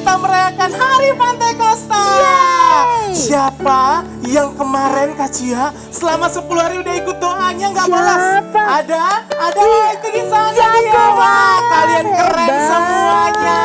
kita merayakan Hari Pantekosta. Siapa yang kemarin Kak Cia selama 10 hari udah ikut doanya nggak balas? Ada itu di sana dia. Wah, kalian keren semuanya.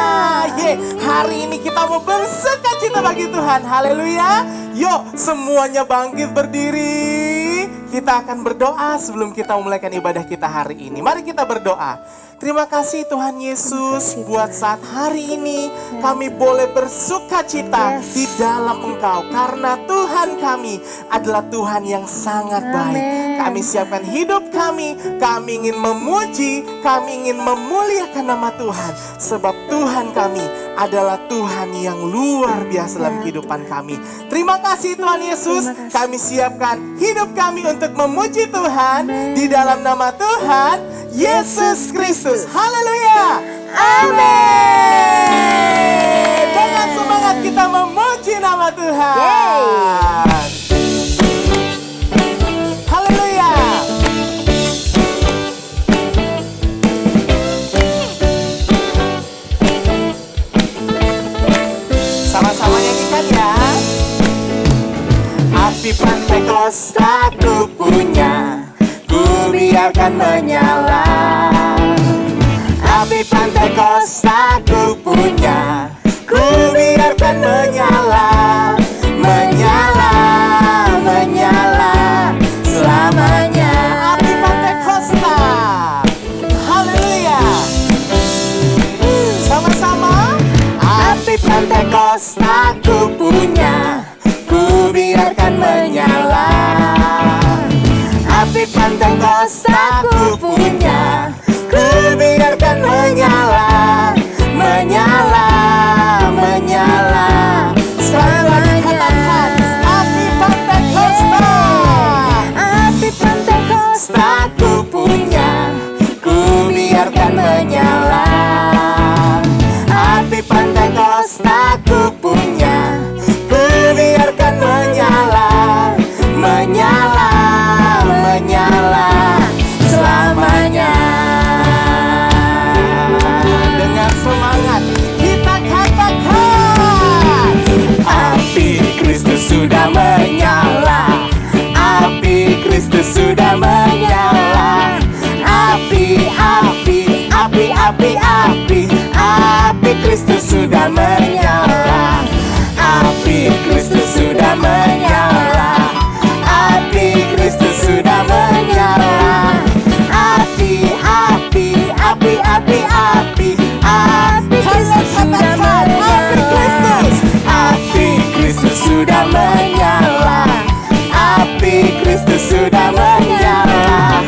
Hari ini kita mau bersukacita bagi Tuhan. Haleluya. Yuk semuanya bangkit berdiri. Kita akan berdoa sebelum kita memulaikan ibadah kita hari ini. Mari kita berdoa. Terima kasih Tuhan Yesus buat saat hari ini kami boleh bersukacita di dalam Engkau. Karena Tuhan kami adalah Tuhan yang sangat baik. Kami siapkan hidup kami ingin memuji, kami ingin memuliakan nama Tuhan. Sebab Tuhan kami adalah Tuhan yang luar biasa dalam kehidupan kami. Terima kasih Tuhan Yesus, kami siapkan hidup kami untuk memuji Tuhan di dalam nama Tuhan Yesus Kristus. Haleluya. Amin. Dengan semangat kita memuji nama Tuhan. Haleluya. Sama-sama nyanyikan ya. Api Pantekosta ku punya, ku biarkan menyala. Api Pantekosta ku punya, ku biarkan menyala. Menyala, menyala selamanya. Api Pantekosta. Haleluya. Sama-sama. Api Pantekosta ku punya, ku biarkan menyala. Api Pantekosta ku punya, ku biarkan menyala. Menyala, menyala selamanya. Api Pantekosta. Api Pantekosta ku punya, ku biarkan menyala. Api Pantekosta ku punya, ku biarkan menyala. Menyala, menyala selamanya. Dengan semangat kita katakan, api Kristus sudah menyala. Api Kristus sudah menyala. Api, api, api, api, api, api Kristus sudah menyala. Api Kristus sudah menyala. Api Kristus sudah menyala. Api, api, api, api, api, api Kristus sudah menyala. Api Kristus sudah menyala. Api Kristus sudah menyala.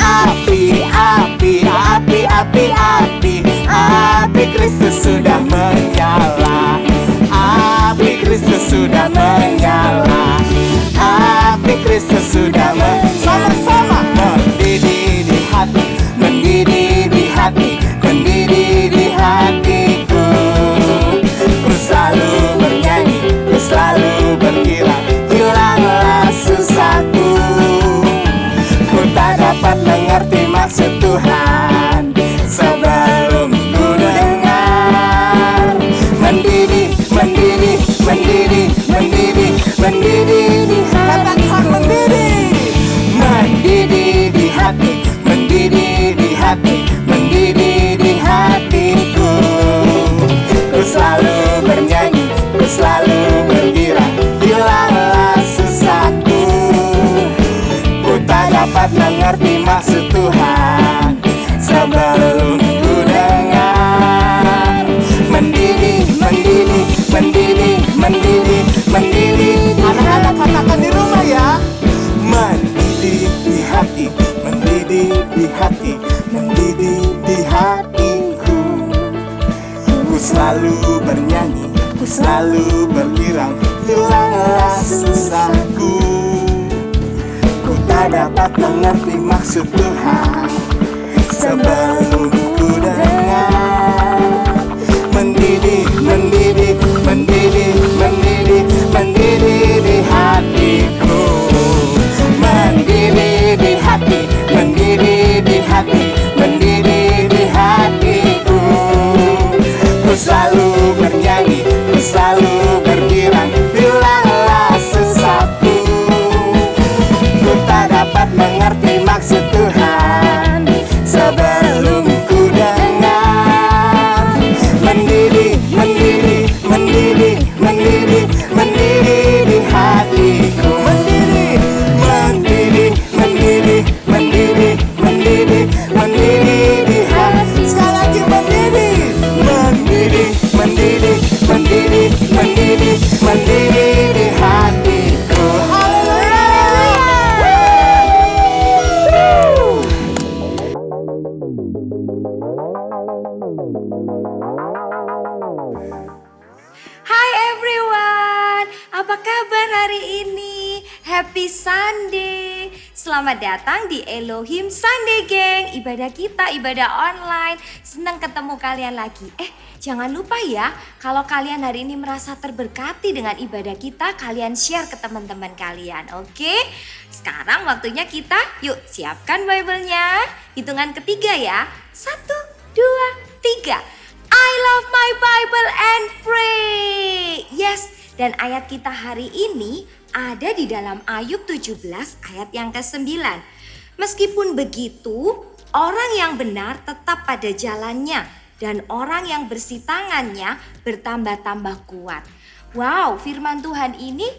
Api, api, api, api, api, api Kristus sudah menyala. Api Kristus sudah menyala. Api Kristus sudah sama-sama mendidih di hati, mendidih di hati, mendidih di hatiku. Ku selalu bernyanyi, ku selalu berkilau, hilanglah susahku. Ku tak dapat mengerti maksud Tuhan sebelum ku dengar. Mendidih, mendidih, mendidih, mendidih, mendidih di hati. Katakan mendidih. Mendidih di hati, mendidih di hati, mendidih di hatiku. Ku selalu bernyanyi, ku selalu bergirang, hilanglah susahku. Ku tak dapat mengerti maksud Tuhan sebelum ku dengar. Mendidih, mendidih, mendidih, mendidih, mendidih. Anak-anak katakan di rumah ya. Mendidih di hati, mendidih di hati, mendidih di hatiku. Ku selalu bernyanyi, ku selalu bergirang, hilanglah susahku. Ku tak dapat mengerti maksud Tuhan sebelum ku dengar. Mendidih, mendidih, mendidih, mendidih, mendidih di hatiku. Mendidih di hati, mendidih di hati, mendidih di hatiku. Ku selalu bernyanyi, hari ini. Happy Sunday. Selamat datang di Elohim Sunday Gang. Ibadah kita, ibadah online. Senang ketemu kalian lagi. Jangan lupa ya, kalau kalian hari ini merasa terberkati dengan ibadah kita, kalian share ke teman-teman kalian, oke? Sekarang waktunya kita, yuk siapkan Bible-nya. Hitungan ketiga ya. 1, 2, 3. I love my Bible and pray. Yes, dan ayat kita hari ini ada di dalam Ayub 17 ayat yang ke-9. Meskipun begitu, orang yang benar tetap pada jalannya dan orang yang bersih tangannya bertambah-tambah kuat. Wow, firman Tuhan ini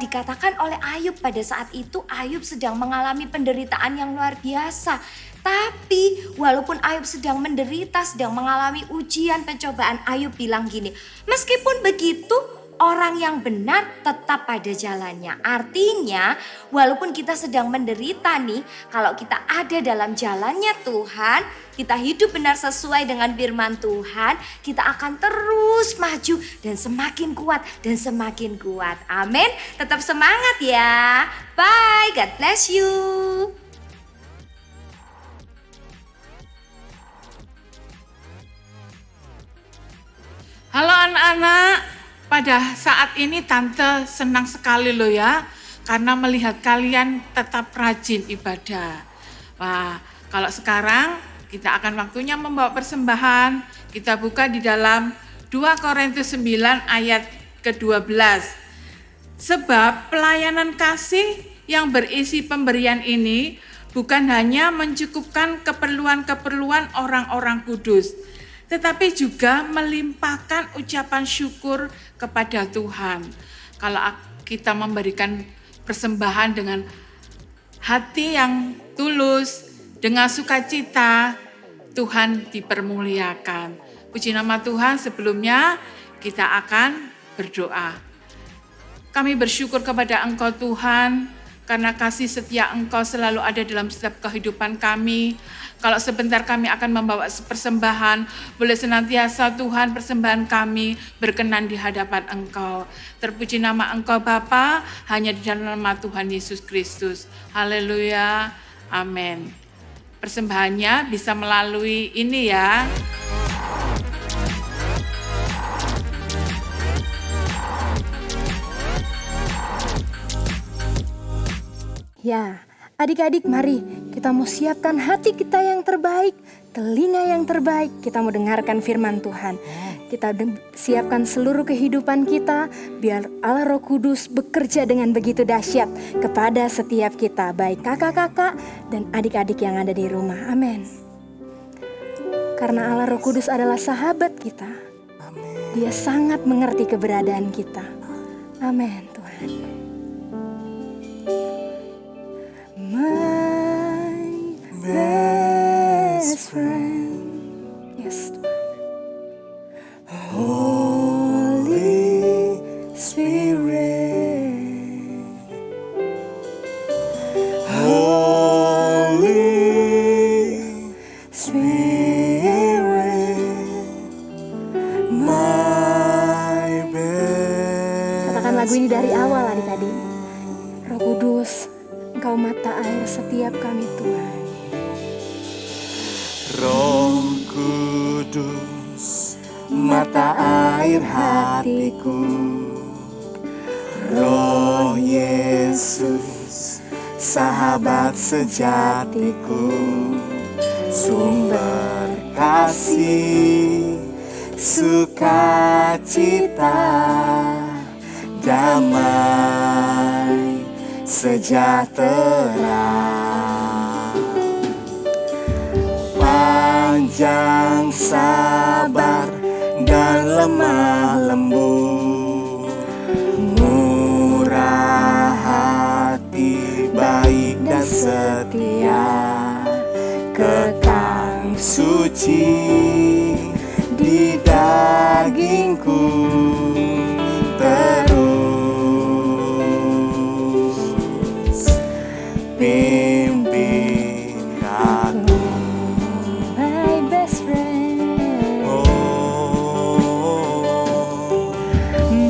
dikatakan oleh Ayub pada saat itu Ayub sedang mengalami penderitaan yang luar biasa. Tapi walaupun Ayub sedang menderita, sedang mengalami ujian, pencobaan, Ayub bilang gini, meskipun begitu orang yang benar tetap pada jalannya. Artinya walaupun kita sedang menderita nih, kalau kita ada dalam jalannya Tuhan, kita hidup benar sesuai dengan firman Tuhan, kita akan terus maju dan semakin kuat dan semakin kuat. Amin. Tetap semangat ya. Bye. God bless you. Halo anak-anak, pada saat ini Tante senang sekali loh ya, karena melihat kalian tetap rajin ibadah. Wah, kalau sekarang kita akan waktunya membawa persembahan. Kita buka di dalam 2 Korintus 9 ayat ke-12. Sebab pelayanan kasih yang berisi pemberian ini bukan hanya mencukupkan keperluan-keperluan orang-orang kudus, tetapi juga melimpahkan ucapan syukur kepada Tuhan. Kalau kita memberikan persembahan dengan hati yang tulus, dengan sukacita, Tuhan dipermuliakan. Puji nama Tuhan, sebelumnya kita akan berdoa. Kami bersyukur kepada Engkau Tuhan, karena kasih setia Engkau selalu ada dalam setiap kehidupan kami. Kalau sebentar kami akan membawa persembahan, boleh senantiasa Tuhan persembahan kami berkenan di hadapan Engkau. Terpuji nama Engkau Bapa, hanya di dalam nama Tuhan Yesus Kristus. Haleluya, amin. Persembahannya bisa melalui ini ya. Ya, adik-adik mari kita mau siapkan hati kita yang terbaik, telinga yang terbaik, kita mau dengarkan firman Tuhan. Kita siapkan seluruh kehidupan kita biar Allah Roh Kudus bekerja dengan begitu dahsyat kepada setiap kita, baik kakak-kakak dan adik-adik yang ada di rumah. Amin. Karena Allah Roh Kudus adalah sahabat kita. Dia sangat mengerti keberadaan kita. Amin Tuhan. My best friend, yes, Holy Spirit, Holy Spirit, my best. Katakan lagu ini dari awal adik-adik. Roh Kudus, Engkau mata air setiap kami Tuhan. Roh Kudus, mata air hatiku. Roh Yesus, sahabat sejatiku. Sumber kasih, sukacita, damai, sejahtera, panjang sabar dan lemah lembut, murah hati, baik dan setia, kekang suci di dagingku terus pimpin aku. My best friend,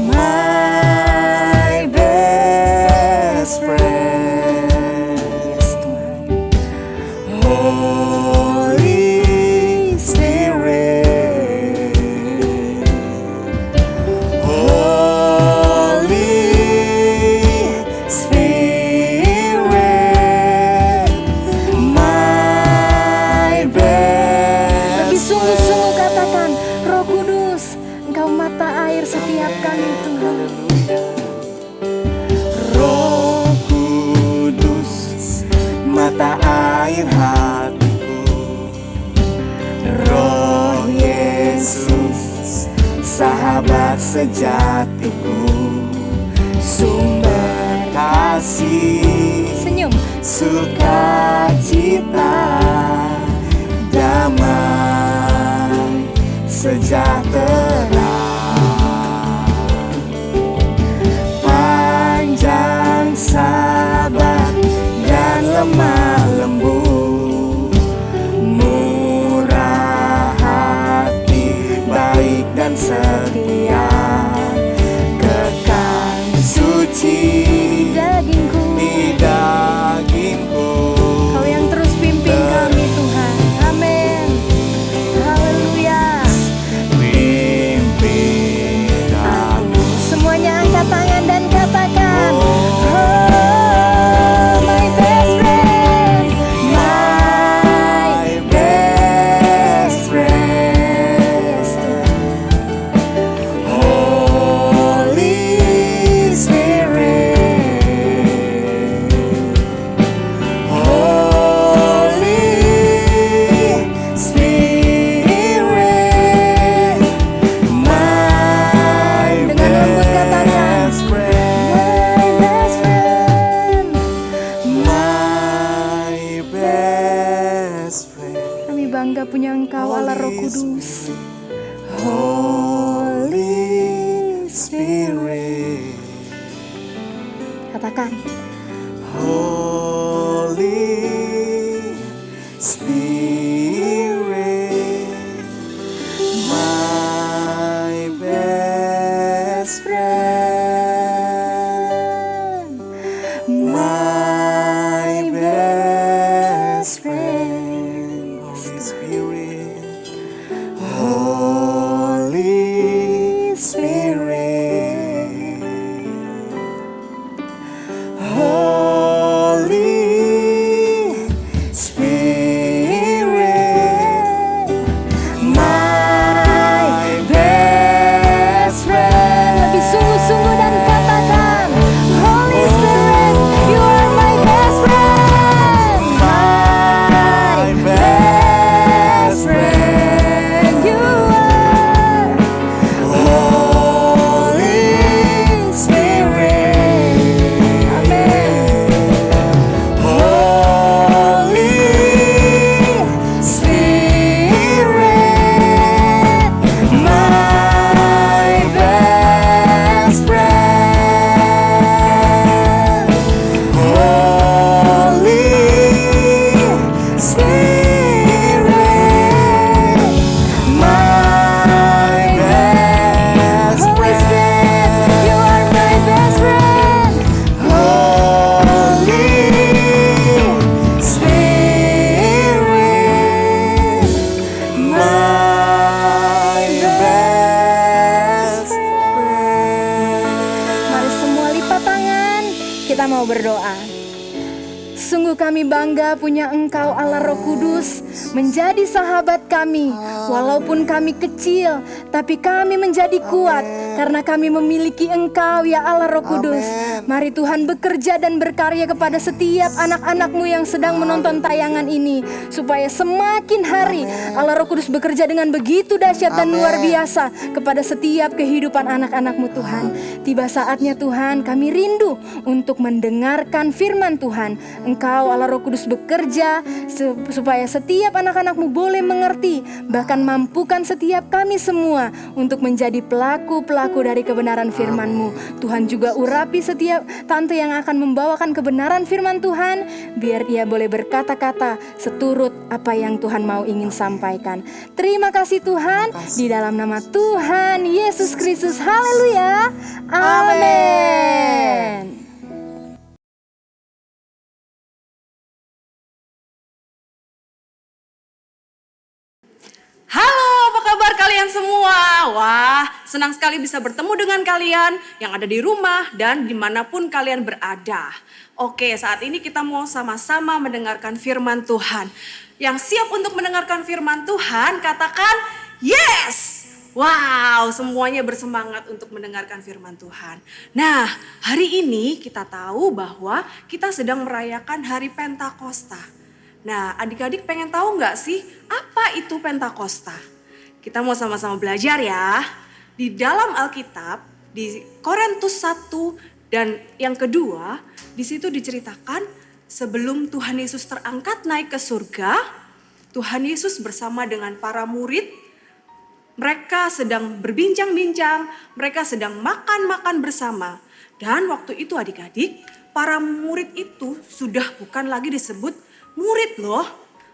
My best setiap kami Tuhan. Roh Kudus, mata air hatiku. Roh Yesus, sahabat sejatiku. Sumber kasih, Senyum. sukacita, damai, sejahtera. Panjang sabar dan lemah lembut, murah hati, baik dan setia, kekal suci Dagingku, di dagingku. Kau yang terus pimpin kami Tuhan. Amin. Haleluya. Pimpin aku. Semuanya angkat tangan dan katakan, oh, my best friend, My best friend, Holy Spirit, Holy Spirit, my Dengan lembut katakan, best friend, my best friend. my best friend. Kami bangga punya Engkau Allah Roh Kudus. Holy Spirit, Katakan, Holy Spirit, my best friend, my best friend, Holy Spirit, Holy Spirit, Holy Spirit, my best friend. lebih sungguh-sungguh dan katakan, Holy Spirit, you are my best friend. My best friend, You are Holy Spirit, Holy Spirit, my best friend, Holy Spirit, my best Holy friend. Spirit, you are my best friend. Holy Spirit, my best friend. Mari semua lipat tangan, kita mau berdoa. Sungguh kami bangga punya Engkau Allah Roh Kudus menjadi sahabat kami. Walaupun kami kecil, tapi kami menjadi kuat karena kami memiliki Engkau ya Allah Roh Kudus. Mari Tuhan bekerja dan berkarya kepada setiap anak-anak-Mu yang sedang menonton tayangan ini, supaya semakin hari Allah Roh Kudus bekerja dengan begitu dahsyat dan luar biasa kepada setiap kehidupan anak-anak-Mu Tuhan. Tiba saatnya Tuhan, kami rindu untuk mendengarkan firman Tuhan. Engkau Allah Roh Kudus bekerja supaya setiap anak-anak-Mu boleh mengerti, bahkan mampukan setiap kami semua untuk menjadi pelaku-pelaku dari kebenaran firman-Mu. Tuhan juga urapi setiap tante yang akan membawakan kebenaran firman Tuhan, biar ia boleh berkata-kata seturut apa yang Tuhan mau ingin sampaikan. Terima kasih Tuhan, di dalam nama Tuhan Yesus Kristus. Haleluya. Amin. Halo, apa kabar kalian semua? Wah, senang sekali bisa bertemu dengan kalian yang ada di rumah dan dimanapun kalian berada. Oke, saat ini kita mau sama-sama mendengarkan firman Tuhan. Yang siap untuk mendengarkan firman Tuhan, katakan yes! Wow, semuanya bersemangat untuk mendengarkan firman Tuhan. Nah, hari ini kita tahu bahwa kita sedang merayakan hari Pentakosta. Nah, adik-adik pengen tahu nggak sih apa itu Pentakosta? Kita mau sama-sama belajar ya. Di dalam Alkitab, di Korintus 1 dan yang kedua, di situ diceritakan sebelum Tuhan Yesus terangkat naik ke surga, Tuhan Yesus bersama dengan para murid, mereka sedang berbincang-bincang, mereka sedang makan-makan bersama. Dan waktu itu adik-adik, para murid itu sudah bukan lagi disebut murid loh.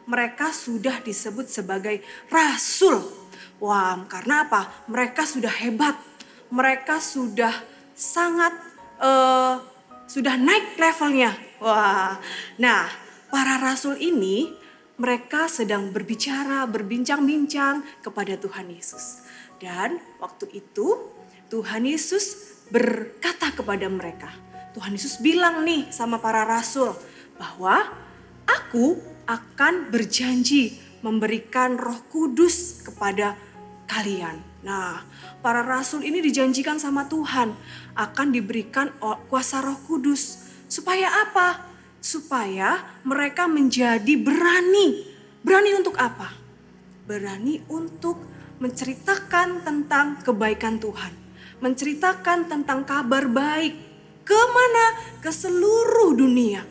Mereka sudah disebut sebagai rasul. Wah, karena apa? Mereka sudah hebat. Mereka sudah sangat, sudah naik levelnya. Wah, nah para rasul ini mereka sedang berbicara, berbincang-bincang kepada Tuhan Yesus. Dan waktu itu Tuhan Yesus berkata kepada mereka. Tuhan Yesus bilang nih sama para rasul bahwa aku akan berjanji memberikan Roh Kudus kepada kalian. Nah, para rasul ini dijanjikan sama Tuhan akan diberikan kuasa Roh Kudus. Supaya apa? Supaya mereka menjadi berani. Berani untuk apa? Berani untuk menceritakan tentang kebaikan Tuhan. Menceritakan tentang kabar baik. Kemana? Ke seluruh dunia.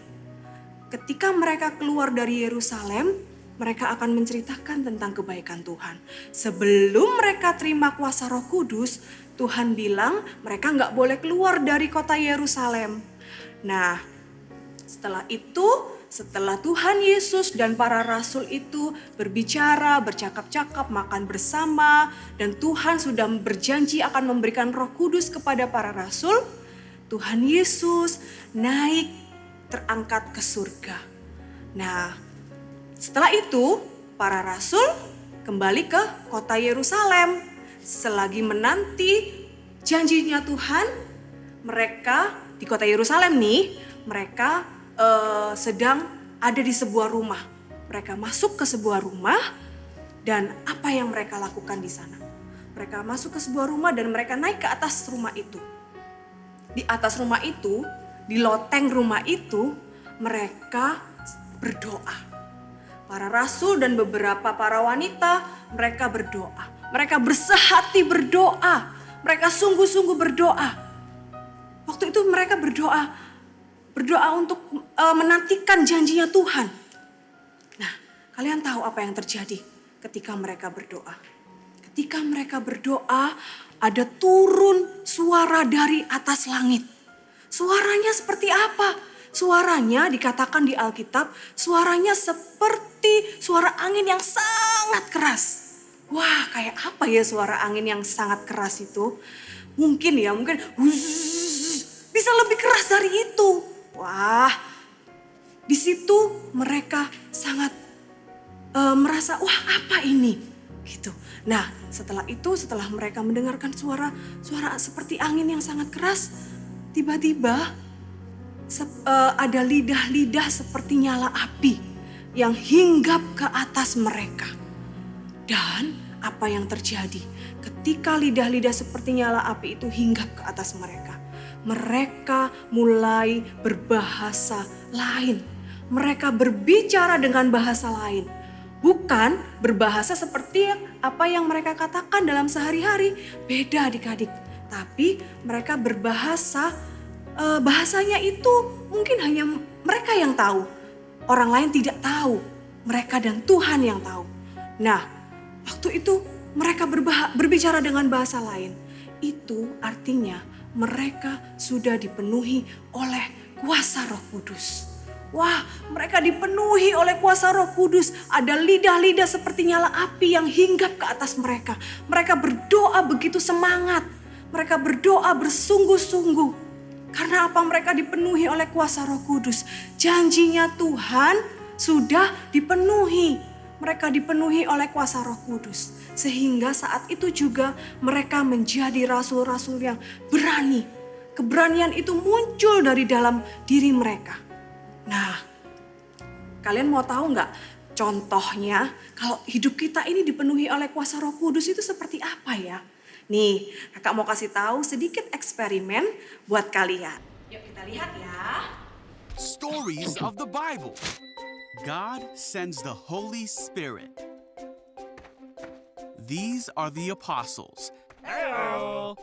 Ketika mereka keluar dari Yerusalem, mereka akan menceritakan tentang kebaikan Tuhan. Sebelum mereka terima kuasa Roh Kudus, Tuhan bilang mereka nggak boleh keluar dari kota Yerusalem. Nah, setelah itu, setelah Tuhan Yesus dan para rasul itu berbicara, bercakap-cakap, makan bersama, dan Tuhan sudah berjanji akan memberikan Roh Kudus kepada para rasul, Tuhan Yesus naik terangkat ke surga. Nah, setelah itu para rasul kembali ke kota Yerusalem. Selagi menanti janjinya Tuhan, mereka di kota Yerusalem nih, mereka sedang ada di sebuah rumah. Mereka masuk ke sebuah rumah dan apa yang mereka lakukan di sana? Mereka masuk ke sebuah rumah dan mereka naik ke atas rumah itu. Di atas rumah itu, di loteng rumah itu, mereka berdoa. Para rasul dan beberapa para wanita, mereka berdoa. Mereka bersehati berdoa. Mereka sungguh-sungguh berdoa. Waktu itu mereka berdoa untuk menantikan janjinya Tuhan. Nah, kalian tahu apa yang terjadi ketika mereka berdoa? Ketika mereka berdoa, ada turun suara dari atas langit. Suaranya seperti apa? Suaranya dikatakan di Alkitab, suaranya seperti suara angin yang sangat keras. Wah, kayak apa ya suara angin yang sangat keras itu? Mungkin bisa lebih keras dari itu. Wah, di situ mereka sangat merasa, wah apa ini? Gitu. Nah, setelah itu, setelah mereka mendengarkan suara seperti angin yang sangat keras, tiba-tiba ada lidah-lidah seperti nyala api yang hinggap ke atas mereka. Dan apa yang terjadi ketika lidah-lidah seperti nyala api itu hinggap ke atas mereka? Mereka mulai berbahasa lain. Mereka berbicara dengan bahasa lain. Bukan berbahasa seperti apa yang mereka katakan dalam sehari-hari. Beda adik-adik. Tapi mereka berbahasa, bahasanya itu mungkin hanya mereka yang tahu. Orang lain tidak tahu. Mereka dan Tuhan yang tahu. Nah, waktu itu mereka berbicara dengan bahasa lain. Itu artinya mereka sudah dipenuhi oleh kuasa Roh Kudus. Wah, mereka dipenuhi oleh kuasa Roh Kudus. Ada lidah-lidah seperti nyala api yang hinggap ke atas mereka. Mereka berdoa begitu semangat. Mereka berdoa bersungguh-sungguh. Karena apa? Mereka dipenuhi oleh kuasa Roh Kudus. Janjinya Tuhan sudah dipenuhi. Mereka dipenuhi oleh kuasa Roh Kudus. Sehingga saat itu juga mereka menjadi rasul-rasul yang berani. Keberanian itu muncul dari dalam diri mereka. Nah, kalian mau tahu nggak Contohnya, kalau hidup kita ini dipenuhi oleh kuasa Roh Kudus itu seperti apa ya? Nih, kakak mau kasih tahu sedikit eksperimen buat kalian. Yuk kita lihat ya. Stories of the Bible. God sends the Holy Spirit. These are the apostles. Hello.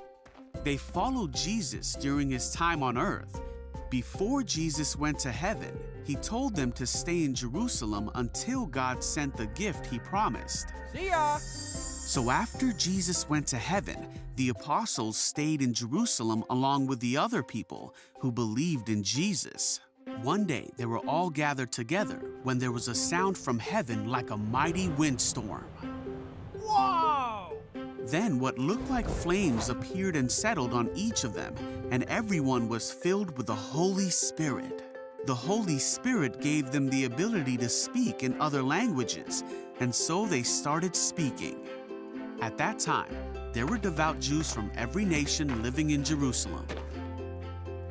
They followed Jesus during his time on earth. Before Jesus went to heaven, he told them to stay in Jerusalem until God sent the gift he promised. See ya! So after Jesus went to heaven, the apostles stayed in Jerusalem along with the other people who believed in Jesus. One day, they were all gathered together when there was a sound from heaven like a mighty windstorm. Whoa! Then what looked like flames appeared and settled on each of them, and everyone was filled with the Holy Spirit. The Holy Spirit gave them the ability to speak in other languages, and so they started speaking. At that time, there were devout Jews from every nation living in Jerusalem.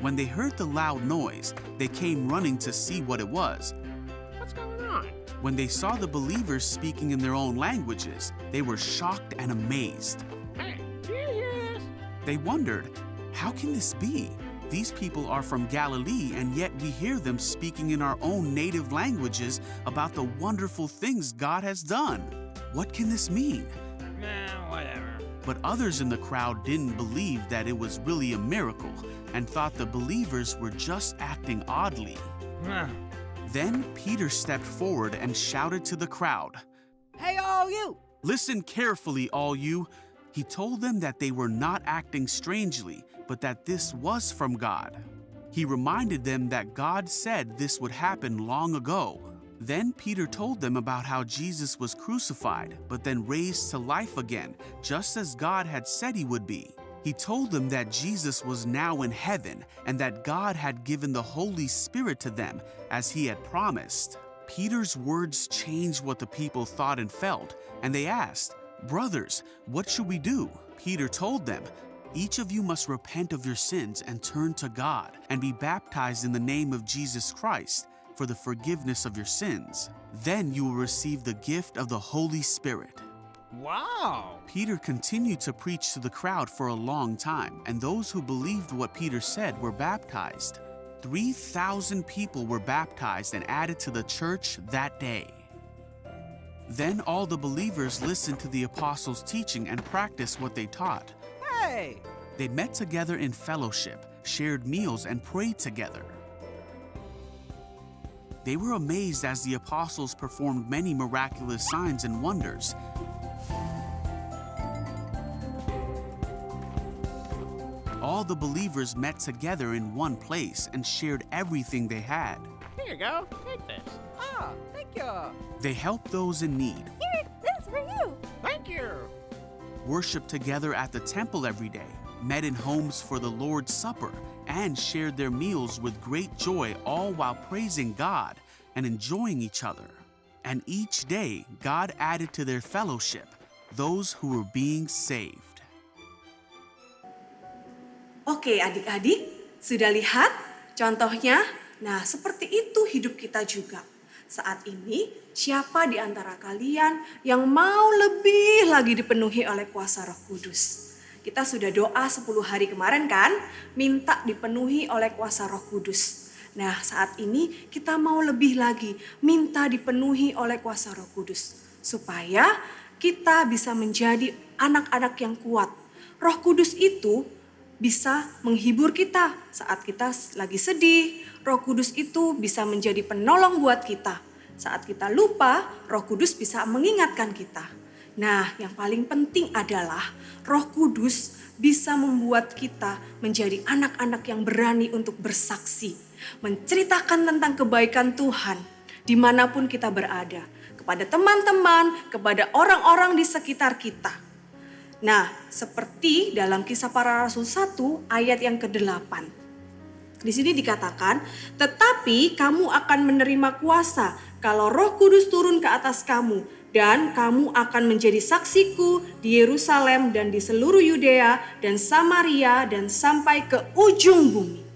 When they heard the loud noise, they came running to see what it was. What's going on? When they saw the believers speaking in their own languages, they were shocked and amazed. Hey, do you hear this? They wondered, how can this be? These people are from Galilee, and yet we hear them speaking in our own native languages about the wonderful things God has done. What can this mean? Nah, whatever. But others in the crowd didn't believe that it was really a miracle and thought the believers were just acting oddly. Then Peter stepped forward and shouted to the crowd, Hey, all you! "Listen carefully, all you." He told them that they were not acting strangely, but that this was from God. He reminded them that God said this would happen long ago. Then Peter told them about how Jesus was crucified, but then raised to life again, just as God had said he would be. He told them that Jesus was now in heaven and that God had given the Holy Spirit to them, as he had promised. Peter's words changed what the people thought and felt, and they asked, "Brothers, what should we do?" Peter told them, "Each of you must repent of your sins and turn to God, and be baptized in the name of Jesus Christ for the forgiveness of your sins. Then you will receive the gift of the Holy Spirit." Wow! Peter continued to preach to the crowd for a long time, and those who believed what Peter said were baptized. 3,000 people were baptized and added to the church that day. Then all the believers listened to the apostles' teaching and practiced what they taught. Hey! They met together in fellowship, shared meals, and prayed together. They were amazed as the apostles performed many miraculous signs and wonders. All the believers met together in one place and shared everything they had. Here you go. Take this. Ah, thank you. They helped those in need, That's for you. Thank you. worshiped together at the temple every day, met in homes for the Lord's Supper, and shared their meals with great joy, all while praising God and enjoying each other. And each day, God added to their fellowship those who were being saved. Oke adik-adik, sudah lihat contohnya? Nah seperti itu hidup kita juga. Saat ini siapa di antara kalian yang mau lebih lagi dipenuhi oleh kuasa Roh Kudus? Kita sudah doa 10 hari kemarin kan, minta dipenuhi oleh kuasa Roh Kudus. Nah saat ini kita mau lebih lagi minta dipenuhi oleh kuasa Roh Kudus. Supaya kita bisa menjadi anak-anak yang kuat. Roh Kudus itu bisa menghibur kita saat kita lagi sedih. Roh Kudus itu bisa menjadi penolong buat kita. Saat kita lupa, Roh Kudus bisa mengingatkan kita. Nah, yang paling penting adalah Roh Kudus bisa membuat kita menjadi anak-anak yang berani untuk bersaksi. Menceritakan tentang kebaikan Tuhan dimanapun kita berada. Kepada teman-teman, kepada orang-orang di sekitar kita. Nah, seperti dalam Kisah Para Rasul 1 ayat yang ke-8. Di sini dikatakan, tetapi kamu akan menerima kuasa kalau Roh Kudus turun ke atas kamu, dan kamu akan menjadi saksiku di Yerusalem dan di seluruh Yudea dan Samaria dan sampai ke ujung bumi.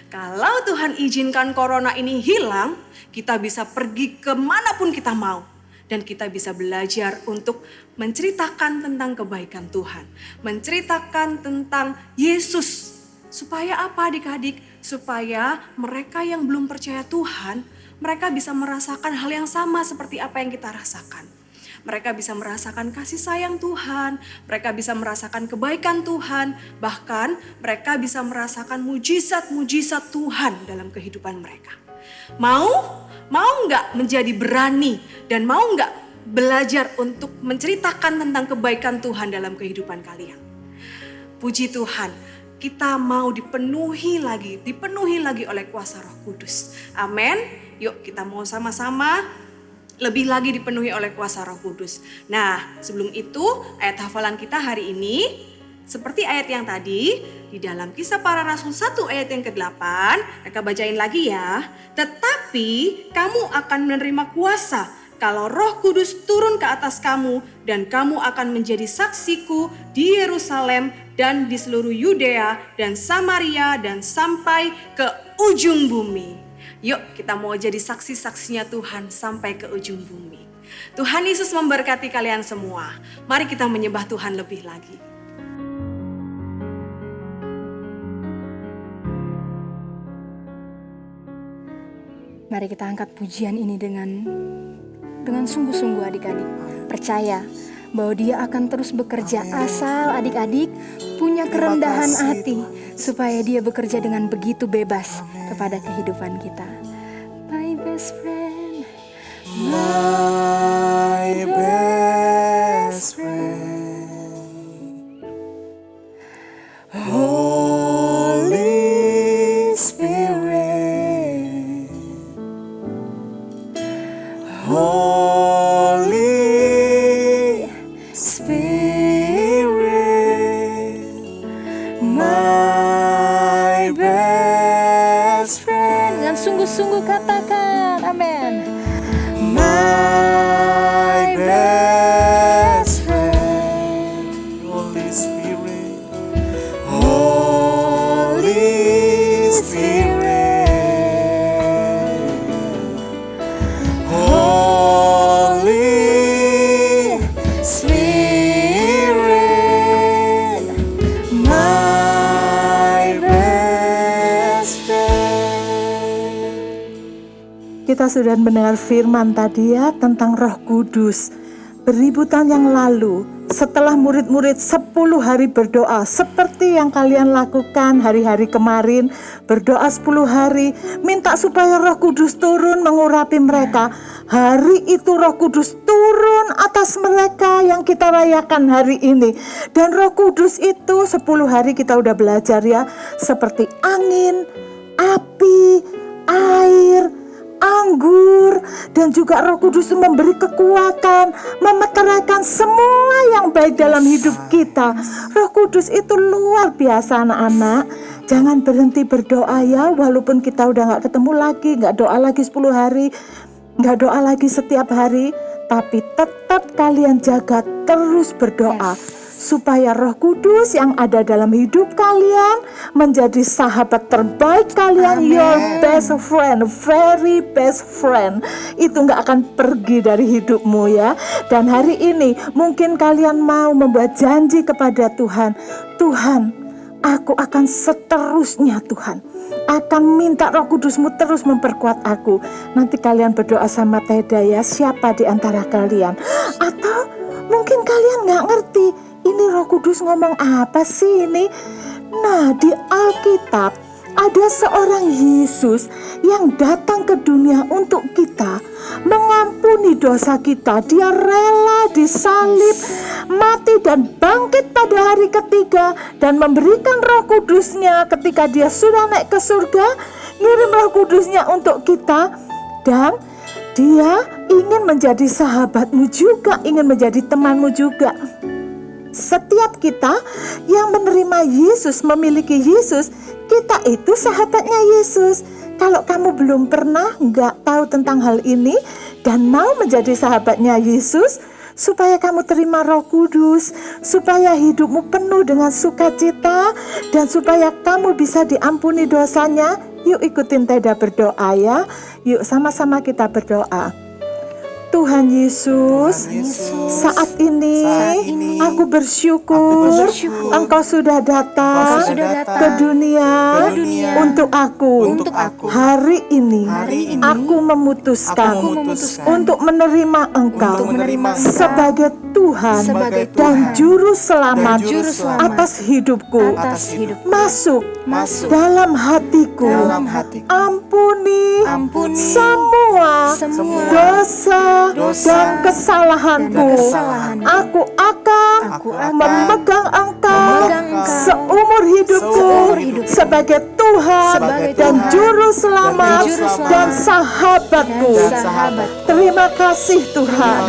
Kalau Tuhan izinkan corona ini hilang, kita bisa pergi kemanapun kita mau. Dan kita bisa belajar untuk menceritakan tentang kebaikan Tuhan. Menceritakan tentang Yesus. Supaya apa adik-adik? Supaya mereka yang belum percaya Tuhan, mereka bisa merasakan hal yang sama seperti apa yang kita rasakan. Mereka bisa merasakan kasih sayang Tuhan, mereka bisa merasakan kebaikan Tuhan, bahkan mereka bisa merasakan mujizat-mujizat Tuhan dalam kehidupan mereka. Mau nggak menjadi berani dan mau nggak belajar untuk menceritakan tentang kebaikan Tuhan dalam kehidupan kalian? Puji Tuhan, kita mau dipenuhi lagi oleh kuasa Roh Kudus. Amin. Yuk kita mau sama-sama lebih lagi dipenuhi oleh kuasa Roh Kudus. Nah, sebelum itu ayat hafalan kita hari ini seperti ayat yang tadi di dalam Kisah Para Rasul 1 ayat yang ke-8, Kakak bacain lagi ya. Tetapi kamu akan menerima kuasa kalau Roh Kudus turun ke atas kamu dan kamu akan menjadi saksiku di Yerusalem dan di seluruh Yudea dan Samaria dan sampai ke ujung bumi. Yuk kita mau jadi saksi-saksinya Tuhan sampai ke ujung bumi. Tuhan Yesus memberkati kalian semua. Mari kita menyembah Tuhan lebih lagi. Mari kita angkat pujian ini dengan sungguh-sungguh adik-adik. Percaya bahwa Dia akan terus bekerja asal adik-adik punya kerendahan hati supaya Dia bekerja dengan begitu bebas kepada kehidupan kita. My best friend, My best friend, Holy Spirit, Holy Spirit, my best friend. dengan sungguh-sungguh katakan, amin. My best friend, Holy Spirit, Holy Spirit, Holy Spirit, my best friend. Kita sudah mendengar firman tadi ya tentang Roh Kudus. Beribu tahun yang lalu, setelah murid-murid 10 hari berdoa seperti yang kalian lakukan hari-hari kemarin, berdoa 10 hari, minta supaya Roh Kudus turun mengurapi mereka. Hari itu Roh Kudus turun atas mereka yang kita rayakan hari ini. Dan Roh Kudus itu 10 hari kita udah belajar ya, seperti angin, api, air, anggur, dan juga Roh Kudus itu memberi kekuatan, memeteraikan semua yang baik dalam hidup kita. Roh Kudus itu luar biasa anak-anak. Jangan berhenti berdoa ya, walaupun kita udah gak ketemu lagi, gak doa lagi 10 hari, gak doa lagi setiap hari, tapi tetap kalian jaga terus berdoa. Supaya Roh Kudus yang ada dalam hidup kalian menjadi sahabat terbaik kalian. Amen. Your best friend, very best friend. Itu gak akan pergi dari hidupmu ya. Dan hari ini mungkin kalian mau membuat janji kepada Tuhan. Tuhan, aku akan seterusnya Tuhan, akan minta Roh Kudus-Mu terus memperkuat aku. Nanti kalian berdoa sama Teda ya, siapa di antara kalian. Atau mungkin kalian gak ngerti ini Roh Kudus ngomong apa sih ini? Nah, di Alkitab ada seorang Yesus yang datang ke dunia untuk kita, mengampuni dosa kita. Dia rela disalib, mati dan bangkit pada hari ketiga, dan memberikan Roh Kudusnya ketika dia sudah naik ke surga, ngirim Roh Kudusnya untuk kita. Dan dia ingin menjadi sahabatmu juga, ingin menjadi temanmu juga. Setiap kita yang menerima Yesus, memiliki Yesus, kita itu sahabatnya Yesus. Kalau kamu belum pernah nggak tahu tentang hal ini dan mau menjadi sahabatnya Yesus, supaya kamu terima Roh Kudus, supaya hidupmu penuh dengan sukacita, dan supaya kamu bisa diampuni dosanya, yuk ikutin Teda berdoa ya. Yuk sama-sama kita berdoa. Tuhan Yesus, saat ini aku bersyukur Engkau sudah datang ke dunia untuk aku. Hari ini aku memutuskan untuk menerima Engkau sebagai Tuhan dan Juru Selamat atas hidupku. Masuk dalam hatiku. Ampuni semua dosa dan kesalahanku. Aku akan memegang Engkau seumur hidupku sebagai Tuhan dan Juru Selamat dan sahabatku. Terima kasih Tuhan.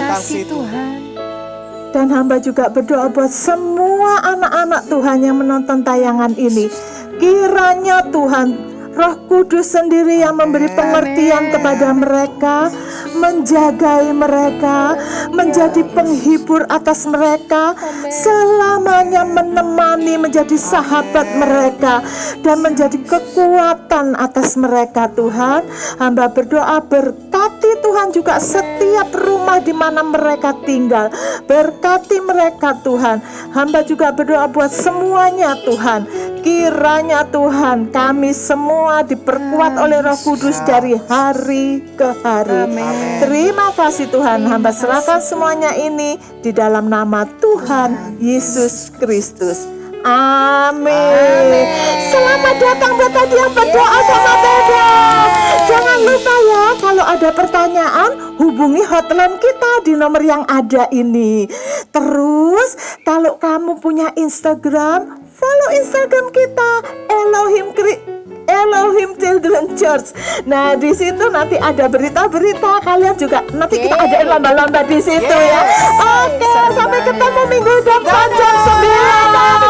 Dan hamba juga berdoa buat semua anak-anak Tuhan yang menonton tayangan ini. Kiranya Tuhan Roh Kudus sendiri yang memberi pengertian kepada mereka, menjagai mereka, menjadi penghibur atas mereka, selamanya menemani, menjadi sahabat mereka, dan menjadi kekuatan atas mereka. Tuhan, hamba berdoa berkati Tuhan juga setiap rumah di mana mereka tinggal. Berkati mereka Tuhan. Hamba juga berdoa buat semuanya Tuhan. Kiranya Tuhan kami semua diperkuat oleh Roh Kudus dari hari ke hari. Terima kasih Tuhan. Hamba serahkan semuanya ini di dalam nama Tuhan Yesus Kristus. Amin. Selamat datang buat tadi yang berdoa sama Beda. Jangan lupa ya, kalau ada pertanyaan hubungi hotline kita di nomor yang ada ini. Terus kalau kamu punya Instagram, follow Instagram kita Elohim Children Church. Nah, di situ nanti ada berita-berita. Kalian juga nanti kita ada lomba-lomba di situ ya. Oke, sampai ketemu minggu depan jam 9.